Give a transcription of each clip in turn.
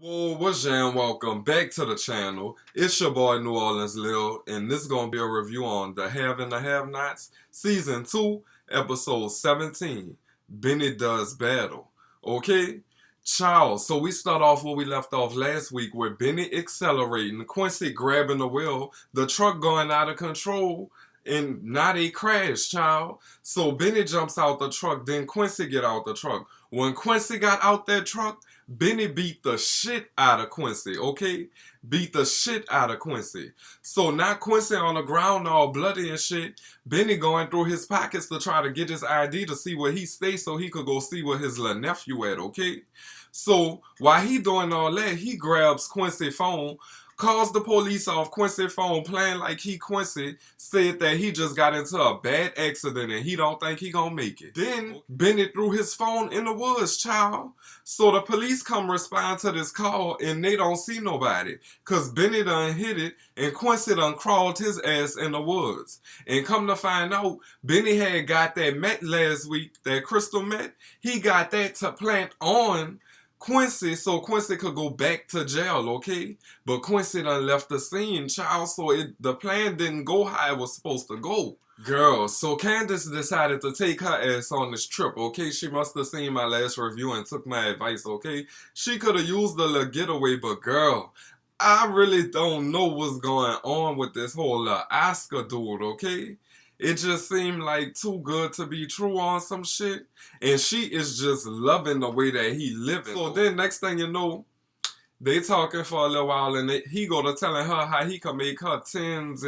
Whoa, what's jam? Welcome back to the channel. It's your boy NewOrleansLil, and this is gonna be a review on The Have and the Have-Nots, Season 2, Episode 17. Benny Does Battle. Okay? Ciao. So we start off where we left off last week with Benny accelerating, Quincy grabbing the wheel, the truck going out of control, and now they crash, child. So Benny jumps out the truck, then Quincy get out the truck. When Quincy got out that truck, Benny beat the shit out of Quincy, okay? Beat the shit out of Quincy. So now Quincy on the ground all bloody and shit. Benny going through his pockets to try to get his ID to see where he stays so he could go see where his little nephew at, okay? So while he doing all that, he grabs Quincy's phone, calls the police off Quincy's phone, playing like Quincy, said that he just got into a bad accident and he don't think he gonna make it. Then Benny threw his phone in the woods, child. So the police come respond to this call and they don't see nobody. Cause Benny done hit it and Quincy done crawled his ass in the woods. And come to find out, Benny had got that mat last week, that crystal mat. He got that to plant on Quincy so Quincy could go back to jail, okay? But Quincy done left the scene, child, so the plan didn't go how it was supposed to go. Girl, so Candace decided to take her ass on this trip, okay? She must have seen my last review and took my advice, okay? She could have used the little getaway, but girl, I really don't know what's going on with this whole Oscar dude, okay? It just seemed like too good to be true on some shit. And she is just loving the way that he living. So then next thing you know, they talking for a little while and he go to telling her how he can make her tens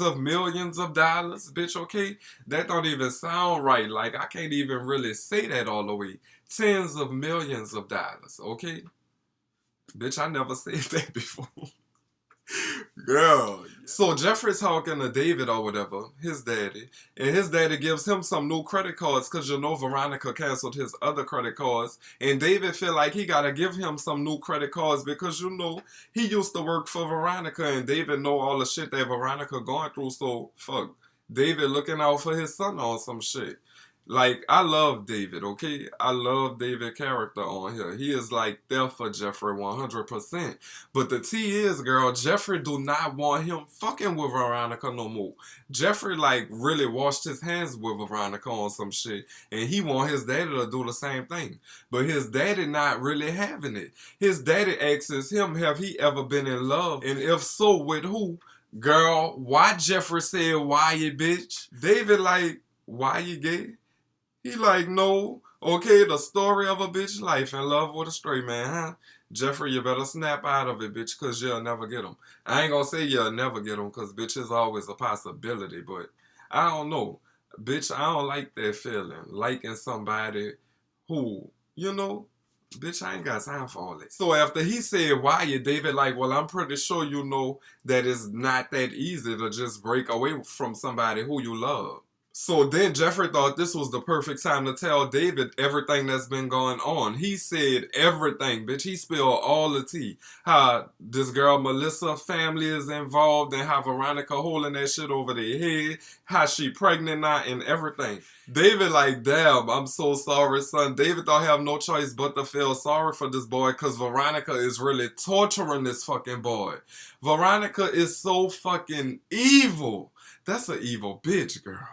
of millions of dollars. Bitch, okay? That don't even sound right. Like, I can't even really say that all the way. Tens of millions of dollars, okay? Bitch, I never said that before. Girl. So Jeffery's talking to David or whatever, his daddy, and his daddy gives him some new credit cards because you know Veronica canceled his other credit cards, and David feel like he gotta give him some new credit cards because you know he used to work for Veronica and David know all the shit that Veronica going through, so fuck, David looking out for his son on some shit. Like, I love David, okay? I love David's character on here. He is like there for Jeffery 100%. But the T is, girl, Jeffery do not want him fucking with Veronica no more. Jeffery, like, really washed his hands with Veronica on some shit. And he want his daddy to do the same thing. But his daddy not really having it. His daddy asks him, have he ever been in love? And if so, with who? Girl, why Jeffery said Wyatt, bitch? David like, why you gay? He like, no, okay, the story of a bitch life in love with a straight man, huh? Jeffery, you better snap out of it, bitch, because you'll never get him. I ain't gonna say you'll never get him, because bitch is always a possibility, but I don't know. Bitch, I don't like that feeling, liking somebody who, you know, bitch, I ain't got time for all that. So after he said Wyatt, David like, well, I'm pretty sure you know that it's not that easy to just break away from somebody who you love. So then Jeffery thought this was the perfect time to tell David everything that's been going on. He said everything, bitch. He spilled all the tea. How this girl Melissa family is involved and how Veronica holding that shit over their head. How she pregnant now and everything. David like, damn, I'm so sorry, son. David don't have no choice but to feel sorry for this boy because Veronica is really torturing this fucking boy. Veronica is so fucking evil. That's an evil bitch, girl.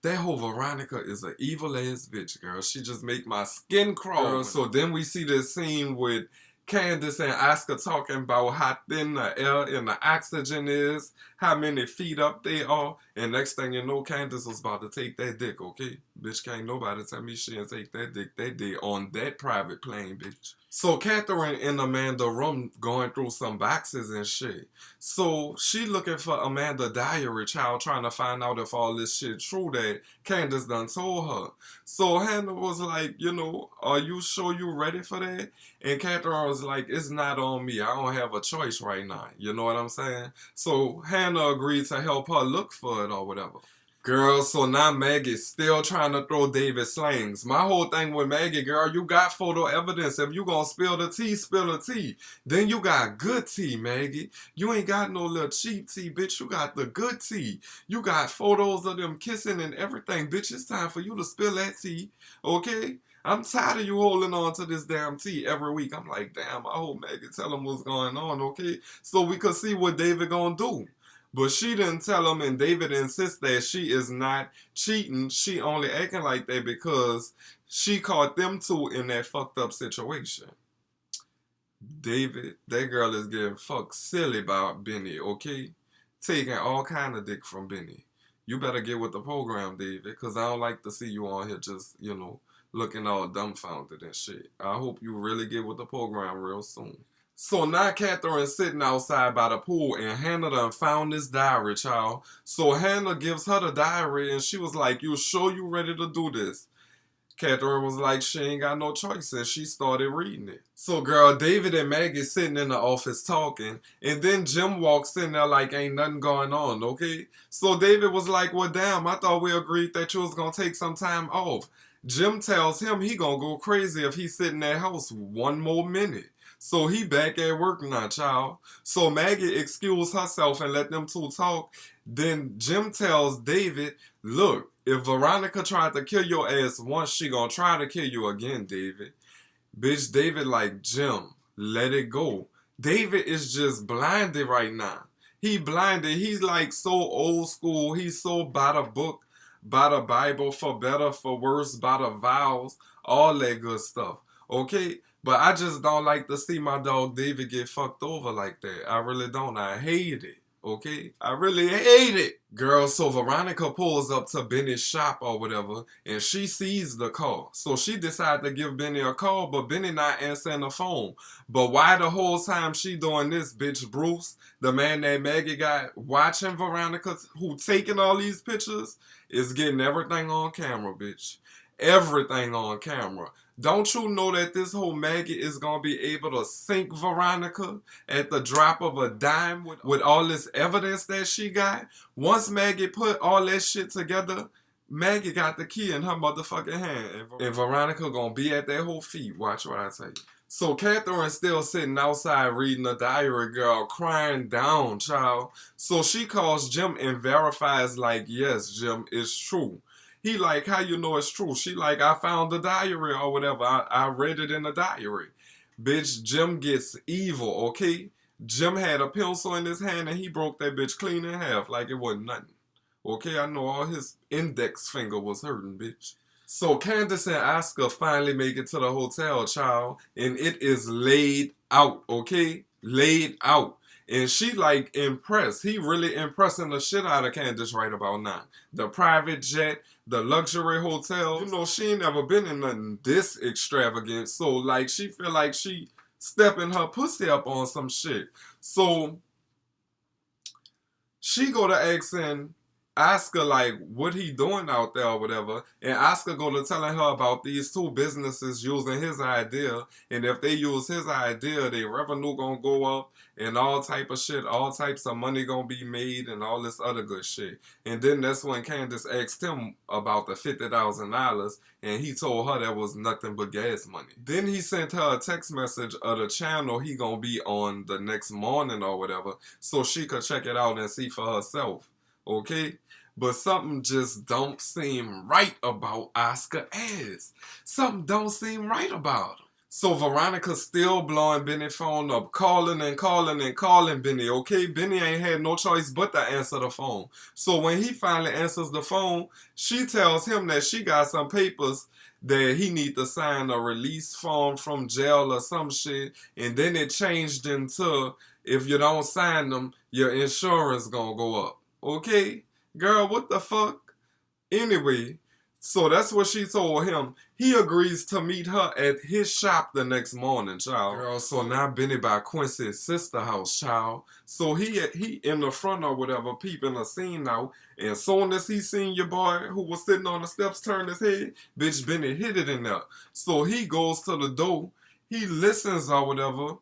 That whole Veronica is an evil ass bitch, girl. She just make my skin crawl. Girl, so then we see this scene with Candace and Oscar talking about how thin the air and the oxygen is, how many feet up they are, and next thing you know, Candace was about to take that dick, okay? Bitch, can't nobody tell me she didn't take that dick on that private plane, bitch. So Katherine in Amanda's room going through some boxes and shit. So she looking for Amanda's diary, child, trying to find out if all this shit true that Candace done told her. So Hanna was like, you know, are you sure you ready for that? And Katherine was like, it's not on me. I don't have a choice right now. You know what I'm saying? So Hanna agreed to help her look for it or whatever. Girl, so now Maggie's still trying to throw David slings. My whole thing with Maggie, girl, you got photo evidence. If you gonna spill the tea, spill the tea. Then you got good tea, Maggie. You ain't got no little cheap tea, bitch. You got the good tea. You got photos of them kissing and everything. Bitch, it's time for you to spill that tea, okay? I'm tired of you holding on to this damn tea every week. I'm like, damn, I hope Maggie tell him what's going on, okay? So we could see what David gonna do. But she didn't tell him, and David insists that she is not cheating. She only acting like that because she caught them two in that fucked up situation. David, that girl is getting fucked silly about Benny, okay? Taking all kind of dick from Benny. You better get with the program, David, because I don't like to see you on here just, looking all dumbfounded and shit. I hope you really get with the program real soon. So now Katherine's sitting outside by the pool and Hanna done found this diary, child. So Hanna gives her the diary and she was like, you sure you ready to do this? Katherine was like, she ain't got no choice, and she started reading it. So, girl, David and Maggie sitting in the office talking, and then Jim walks in there like ain't nothing going on, okay? So David was like, well, damn, I thought we agreed that you was gonna take some time off. Jim tells him he gonna go crazy if he sit in that house one more minute. So he back at work now, child. So Maggie excused herself and let them two talk. Then Jim tells David, look, if Veronica tried to kill your ass once, she gonna try to kill you again, David. Bitch, David like, Jim, let it go. David is just blinded right now. He blinded. He's like so old school. He's so by the book, by the Bible, for better, for worse, by the vows, all that good stuff. Okay? But I just don't like to see my dog David get fucked over like that. I really don't. I hate it. Okay? I really hate it. Girl, so Veronica pulls up to Benny's shop or whatever, and she sees the call. So she decides to give Benny a call, but Benny not answering the phone. But why the whole time she doing this, bitch, Bruce, the man that Maggie got watching Veronica, who taking all these pictures, is getting everything on camera, bitch. Everything on camera. Don't you know that this whole Maggie is going to be able to sink Veronica at the drop of a dime with all this evidence that she got? Once Maggie put all that shit together, Maggie got the key in her motherfucking hand. And Veronica going to be at their whole feet. Watch what I tell you. So Katherine's still sitting outside reading the diary, girl, crying down, child. So she calls Jim and verifies like, yes, Jim, it's true. He like, how you know it's true? She like, I found the diary or whatever. I read it in the diary. Bitch, Jim gets evil, okay? Jim had a pencil in his hand and he broke that bitch clean in half like it wasn't nothing. Okay, I know all his index finger was hurting, bitch. So Candace and Oscar finally make it to the hotel, child. And it is laid out, okay? Laid out. And she like impressed. He really impressing the shit out of Candace right about now. The private jet, the luxury hotel. You know, she ain't never been in nothing this extravagant. So like she feel like she stepping her pussy up on some shit. So she go to asking Oscar like what he doing out there or whatever, and Oscar go to telling her about these two businesses using his idea, and if they use his idea, their revenue gonna go up and all type of shit, all types of money gonna be made and all this other good shit. And then that's when Candace asked him about the $50,000, and he told her that was nothing but gas money. Then he sent her a text message of the channel he gonna be on the next morning or whatever, so she could check it out and see for herself. Okay? But something just don't seem right about Oscar ass. Something don't seem right about him. So Veronica's still blowing Benny's phone up, calling and calling and calling Benny, okay? Benny ain't had no choice but to answer the phone. So when he finally answers the phone, she tells him that she got some papers that he need to sign a release form from jail or some shit. And then it changed into, if you don't sign them, your insurance gonna go up, okay? Girl, what the fuck? Anyway, so that's what she told him. He agrees to meet her at his shop the next morning, child. Girl, so now Benny by Quincy's sister house, child. So he in the front or whatever, peeping a scene out. And soon as he seen your boy who was sitting on the steps turn his head, bitch, Benny hit it in there. So he goes to the door. He listens or whatever.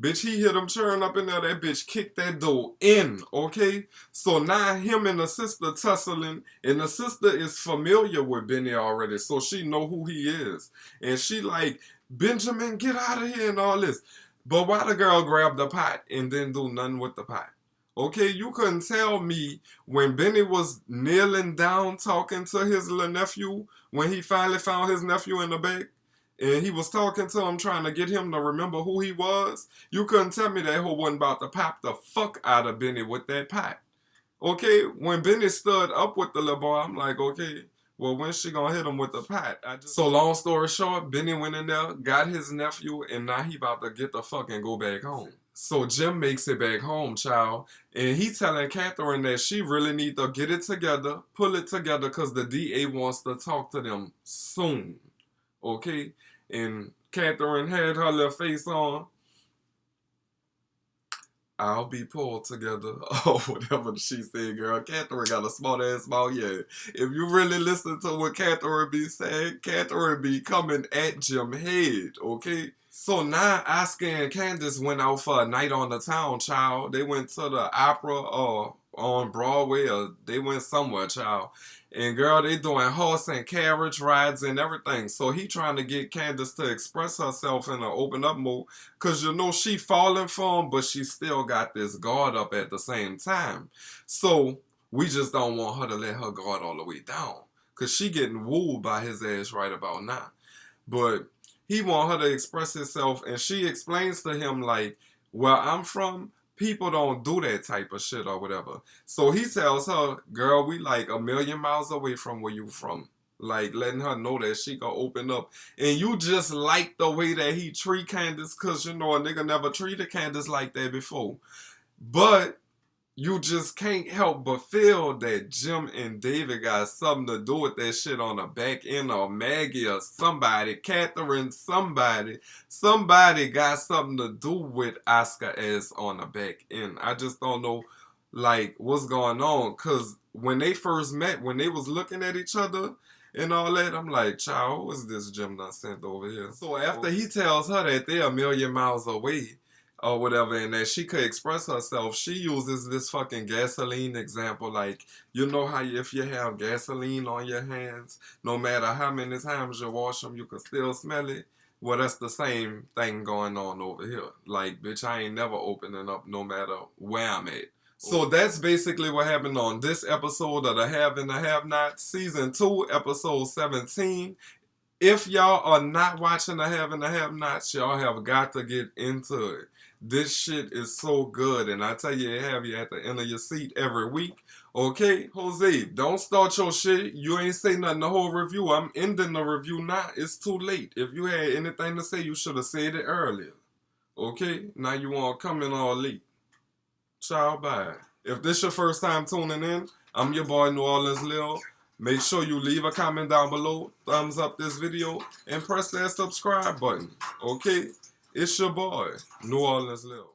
Bitch, he hit him churn up in there. That bitch kicked that door in, okay? So now him and the sister tussling, and the sister is familiar with Benny already, so she know who he is. And she like, Benjamin, get out of here and all this. But why the girl grab the pot and didn't do nothing with the pot? Okay, you couldn't tell me when Benny was kneeling down talking to his little nephew when he finally found his nephew in the bed and he was talking to him trying to get him to remember who he was. You couldn't tell me that hoe wasn't about to pop the fuck out of Benny with that pot. Okay, when Benny stood up with the little boy, I'm like, okay, well, when's she gonna hit him with the pot? So long story short, Benny went in there, got his nephew, and now he about to get the fuck and go back home. So Jim makes it back home, child, and he telling Katherine that she really need to get it together, pull it together, because the DA wants to talk to them soon. Okay? And Katherine had her little face on. I'll be pulled together, or whatever she said, girl. Katherine got a smart ass mouth, yeah. If you really listen to what Katherine be saying, Katherine be coming at Jim head, okay? So now Oscar and Candace went out for a night on the town, child. They went to the opera or on Broadway, or they went somewhere, child. And girl, they doing horse and carriage rides and everything. So he trying to get Candace to express herself in an open up mode. Cause you know she falling for him, but she still got this guard up at the same time. So we just don't want her to let her guard all the way down. Cause she getting wooed by his ass right about now. But he want her to express herself, and she explains to him like, where I'm from, people don't do that type of shit or whatever. So he tells her, girl, we like 1,000,000 miles away from where you from. Like, letting her know that she can open up. And you just like the way that he treat Candace, because, you know, a nigga never treated Candace like that before. But you just can't help but feel that Jim and David got something to do with that shit on the back end, or Maggie or somebody, Katherine, somebody got something to do with Oscar ass on the back end. I just don't know, like, what's going on, because when they first met, when they was looking at each other and all that, I'm like, child, who is this Jim done sent over here? So after he tells her that they're 1,000,000 miles away, or whatever, and that she could express herself, she uses this fucking gasoline example. Like, you know how if you have gasoline on your hands, no matter how many times you wash them, you can still smell it? Well, that's the same thing going on over here. Like, bitch, I ain't never opening up no matter where I'm at. So that's basically what happened on this episode of The Have and the Have Not, Season 2, Episode 17. If y'all are not watching The Have and the Have Nots, y'all have got to get into it. This shit is so good, and I tell you, it have you at the end of your seat every week. Okay, Jose, don't start your shit. You ain't say nothing the whole review. I'm ending the review now. It's too late. If you had anything to say, you should have said it earlier. Okay, now you want to come in all late. Ciao, bye. If this your first time tuning in, I'm your boy NewOrleansLil. Make sure you leave a comment down below, thumbs up this video, and press that subscribe button. Okay? It's your boy, NewOrleansLil.